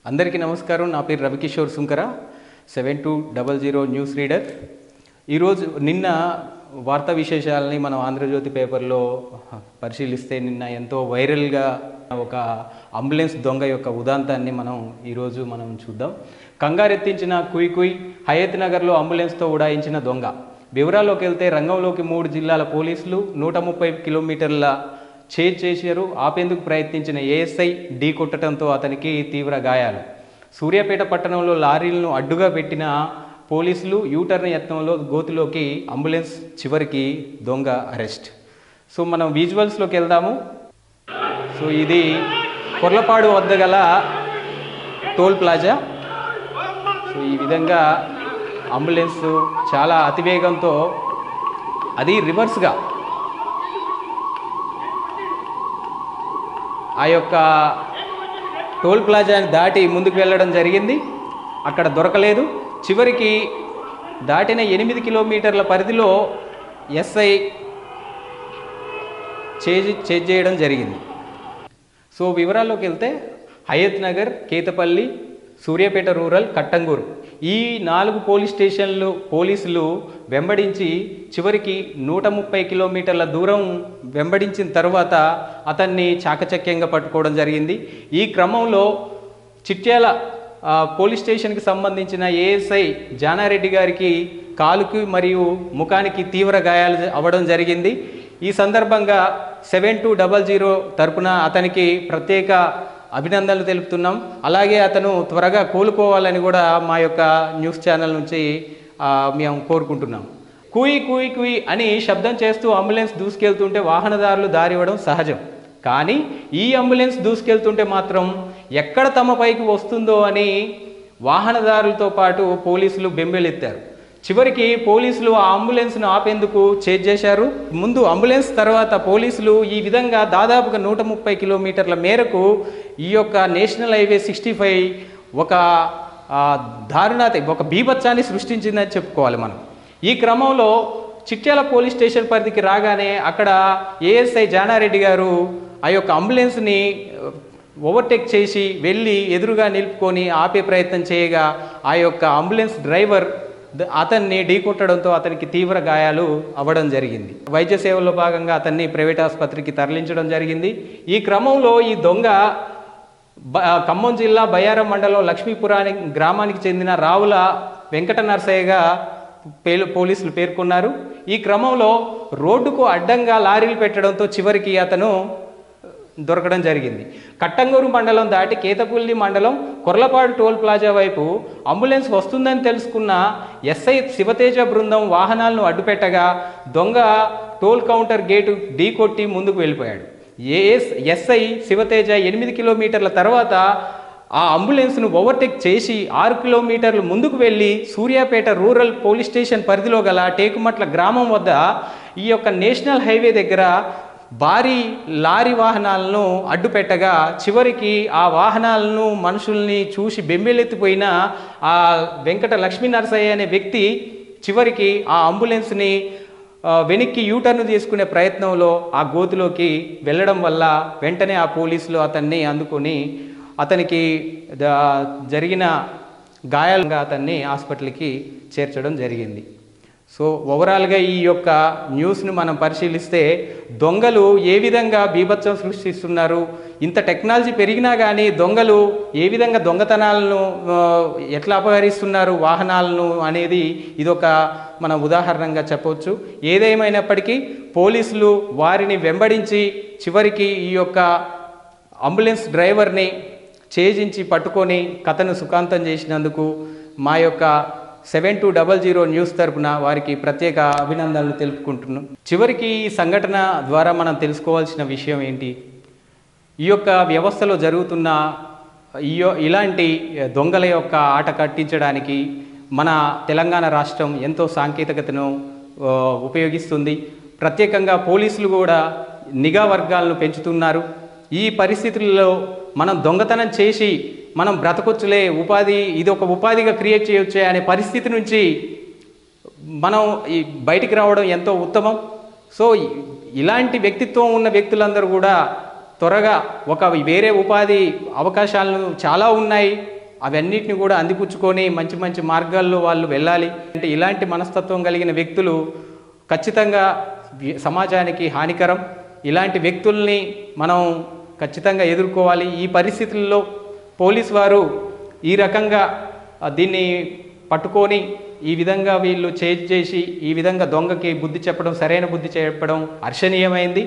అందరికీ నమస్కారం. నా పేరు రవికిషోర్ సుంకర, 7200 న్యూస్ రీడర్. ఈరోజు నిన్న వార్తా విశేషాలని మనం ఆంధ్రజ్యోతి పేపర్లో పరిశీలిస్తే నిన్న ఎంతో వైరల్గా ఒక అంబులెన్స్ దొంగ యొక్క ఉదాంతాన్ని ఈరోజు మనం చూద్దాం. కంగారెత్తించిన కుయ్ హయత్ నగర్లో అంబులెన్స్తో ఉడాయించిన దొంగ. వివరాల్లోకి వెళ్తే రంగంలోకి 3 జిల్లాల పోలీసులు 130 కిలోమీటర్ల చేశారు. ఆపేందుకు ప్రయత్నించిన ఏఎస్ఐ ఢీ కొట్టడంతో అతనికి తీవ్ర గాయాలు. సూర్యాపేట పట్టణంలో లారీలను అడ్డుగా పెట్టిన పోలీసులు యూటర్న్ యత్నంలో గోతిలోకి అంబులెన్స్, చివరికి దొంగ అరెస్ట్. సో మనం విజువల్స్లోకి వెళ్దాము. సో ఇది కొర్లపాడు వద్ద గల టోల్ ప్లాజా. సో ఈ విధంగా అంబులెన్స్ చాలా అతివేగంతో, అది రివర్స్గా ఆ యొక్క టోల్ ప్లాజాని దాటి ముందుకు వెళ్ళడం జరిగింది. అక్కడ దొరకలేదు. చివరికి దాటిన 8 కిలోమీటర్ల పరిధిలో ఎస్ఐ చేజ్ చేయడం జరిగింది. సో వివరాల్లోకి వెళ్తే హయత్ నగర్, కేతపల్లి, సూర్యాపేట రూరల్, కట్టంగూరు ఈ 4 పోలీస్ స్టేషన్లు పోలీసులు వెంబడించి చివరికి 130 కిలోమీటర్ల దూరం వెంబడించిన తర్వాత అతన్ని చాకచక్యంగా పట్టుకోవడం జరిగింది. ఈ క్రమంలో చిట్యాల పోలీస్ స్టేషన్కి సంబంధించిన ఏఎస్ఐ జానారెడ్డి గారికి కాలుకి మరియు ముఖానికి తీవ్ర గాయాలు అవ్వడం జరిగింది. ఈ సందర్భంగా 7200 తరపున అతనికి ప్రత్యేక అభినందనలు తెలుపుతున్నాం. అలాగే అతను త్వరగా కోలుకోవాలని కూడా మా యొక్క న్యూస్ ఛానల్ నుంచి మేము కోరుకుంటున్నాం. కుయ్ అని శబ్దం చేస్తూ అంబులెన్స్ దూసుకెళ్తుంటే వాహనదారులు దారి ఇవ్వడం సహజం. కానీ ఈ అంబులెన్స్ దూసుకెళ్తుంటే మాత్రం ఎక్కడ తమ పైకి వస్తుందో అని వాహనదారులతో పాటు పోలీసులు బెంబేలెత్తారు. చివరికి పోలీసులు ఆ అంబులెన్స్ను ఆపేందుకు చేశారు. ముందు అంబులెన్స్ తర్వాత పోలీసులు ఈ విధంగా దాదాపుగా 130 కిలోమీటర్ల మేరకు ఈ యొక్క నేషనల్ హైవే 65 ఒక ఒక బీభత్సాన్ని సృష్టించిందని చెప్పుకోవాలి మనం. ఈ క్రమంలో చిట్యాల పోలీస్ స్టేషన్ పరిధికి రాగానే అక్కడ ఏఎస్ఐ జానారెడ్డి గారు ఆ యొక్క అంబులెన్స్ని ఓవర్టేక్ చేసి వెళ్ళి ఎదురుగా నిలుపుకొని ఆపే ప్రయత్నం చేయగా ఆ యొక్క అంబులెన్స్ డ్రైవర్ అతన్ని ఢీకొట్టడంతో అతనికి తీవ్ర గాయాలు అవ్వడం జరిగింది. వైద్య సేవల్లో భాగంగా అతన్ని ప్రైవేట్ ఆసుపత్రికి తరలించడం జరిగింది. ఈ క్రమంలో ఈ దొంగ ఖమ్మం జిల్లా బయ్యారం మండలం లక్ష్మీపురాని గ్రామానికి చెందిన రావుల వెంకట నరసయ్యగా పోలీసులు పేర్కొన్నారు. ఈ క్రమంలో రోడ్డుకు అడ్డంగా లారీలు పెట్టడంతో చివరికి అతను దొరకడం జరిగింది. కట్టంగూరు మండలం దాటి కేతపల్లి మండలం కొర్లపాడు టోల్ ప్లాజా వైపు అంబులెన్స్ వస్తుందని తెలుసుకున్న ఎస్ఐ శివతేజ బృందం వాహనాలను అడ్డుపెట్టగా దొంగ టోల్ కౌంటర్ గేటు ఢీకొట్టి ముందుకు వెళ్ళిపోయాడు. ఎస్ఐ శివతేజ 8 కిలోమీటర్ల తర్వాత ఆ అంబులెన్స్ను ఓవర్టేక్ చేసి 6 కిలోమీటర్లు ముందుకు వెళ్ళి సూర్యాపేట రూరల్ పోలీస్ స్టేషన్ పరిధిలో గల టేకుమట్ల గ్రామం వద్ద ఈ యొక్క నేషనల్ హైవే దగ్గర భారీ లారీ వాహనాలను అడ్డుపెట్టగా చివరికి ఆ వాహనాలను మనుషుల్ని చూసి బెంబేలెత్తిపోయిన ఆ వెంకట లక్ష్మీ నరసయ్య అనే వ్యక్తి చివరికి ఆ అంబులెన్స్ని వెనక్కి యూటర్న్ తీసుకునే ప్రయత్నంలో ఆ గోతిలోకి వెళ్ళడం వల్ల వెంటనే ఆ పోలీసులు అతన్ని అందుకొని అతనికి జరిగిన గాయాలుగా అతన్ని హాస్పిటల్కి చేర్చడం జరిగింది. సో ఓవరాల్గా ఈ యొక్క న్యూస్ను మనం పరిశీలిస్తే దొంగలు ఏ విధంగా బీభత్సం సృష్టిస్తున్నారు, ఇంత టెక్నాలజీ పెరిగినా కానీ దొంగలు ఏ విధంగా దొంగతనాలను ఎట్లా అపహరిస్తున్నారు వాహనాలను అనేది ఇదొక మన ఉదాహరణగా చెప్పవచ్చు. ఏదేమైనప్పటికీ పోలీసులు వారిని వెంబడించి చివరికి ఈ యొక్క అంబులెన్స్ డ్రైవర్ని ఛేదించి పట్టుకొని కథను సుఖాంతం చేసినందుకు మా యొక్క 7200 న్యూస్ తరపున వారికి ప్రత్యేక అభినందనలు తెలుపుకుంటున్నాం. చివరికి ఈ సంఘటన ద్వారా మనం తెలుసుకోవాల్సిన విషయం ఏంటి? ఈ యొక్క వ్యవస్థలో జరుగుతున్న ఇలాంటి దొంగల యొక్క ఆట కట్టించడానికి మన తెలంగాణ రాష్ట్రం ఎంతో సాంకేతికతను ఉపయోగిస్తుంది. ప్రత్యేకంగా పోలీసులు కూడా నిఘా వర్గాలను పెంచుతున్నారు. ఈ పరిస్థితుల్లో మనం దొంగతనం చేసి మనం బ్రతకొచ్చులే, ఇది ఒక ఉపాధిగా క్రియేట్ చేయొచ్చే అనే పరిస్థితి నుంచి మనం బయటికి రావడం ఎంతో ఉత్తమం. సో ఇలాంటి వ్యక్తిత్వం ఉన్న వ్యక్తులందరూ కూడా త్వరగా వేరే ఉపాధి అవకాశాలను చాలా ఉన్నాయి, అవన్నిటిని కూడా అందిపుచ్చుకొని మంచి మంచి మార్గాల్లో వాళ్ళు వెళ్ళాలి. అంటే ఇలాంటి మనస్తత్వం కలిగిన వ్యక్తులు ఖచ్చితంగా సమాజానికి హానికరం. ఇలాంటి వ్యక్తుల్ని మనం ఖచ్చితంగా ఎదుర్కోవాలి. ఈ పరిస్థితుల్లో పోలీసు వారు ఈ రకంగా దీన్ని పట్టుకొని ఈ విధంగా వీళ్ళు చేసి ఈ విధంగా దొంగకి బుద్ధి చెప్పడం, సరైన బుద్ధి చెప్పడం హర్షణీయమైంది.